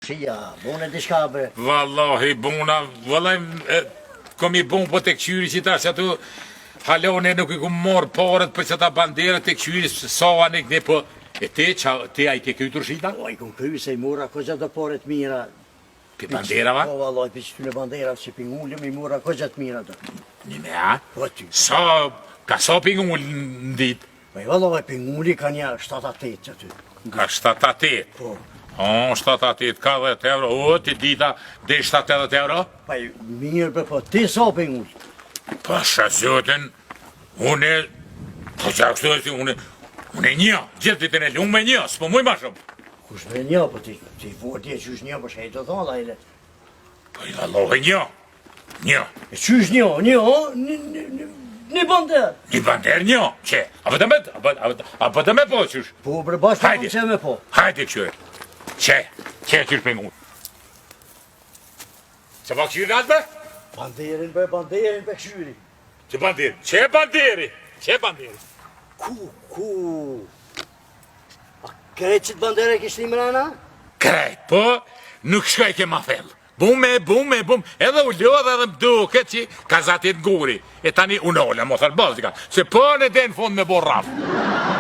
Shia, bune di shka bre. Vallahi, buna, vallahi, kom I bon po të këqyri që tash ato halone nuk I ku morë parët për që ta banderët të këqyri sa anë këne, po e te a I ke kytur shita? O, I ku këj se I mura këgja të parët mira. Pi banderava? Po, vallahi, për që të në banderava që pingullëm I mura këgja të mira të. Njëne, a? Po, ty. Ka sa pingull në ditë? Po, vallahi, pingulli ka një 7-8 që ty. Ka 7-8? Po. O, 7-8, ka 10 euro, o, ti dita dhe 7-80 euro? Pa, mirë për po, ti sa pingull? Pasha zotin, une, po që akështu e si, une një, gjithë ditën e lumë me një, s'po muj ma shumë. Kush me një, po ti voti e qysh një, po shkaj të thonë, ajle. Po I vallohi një. E qysh një, një bander. Një bander një, që, a për të me po qysh? Po, bre, bashkë Hajde. të që me po. Hajde qyre, që qysh për ngu. Që pa këshyri atë be? Banderin për këshyri. Që banderi? Që banderi? Ku? A krejt që të bandere kishtë një mrena? Krejt, po, nuk shkoj ke ma fell. Bum, edhe u lodhe edhe më duke që ka zatit nguri. E tani unë ola, mos arë bëzika, se po në den fund me bo rafë.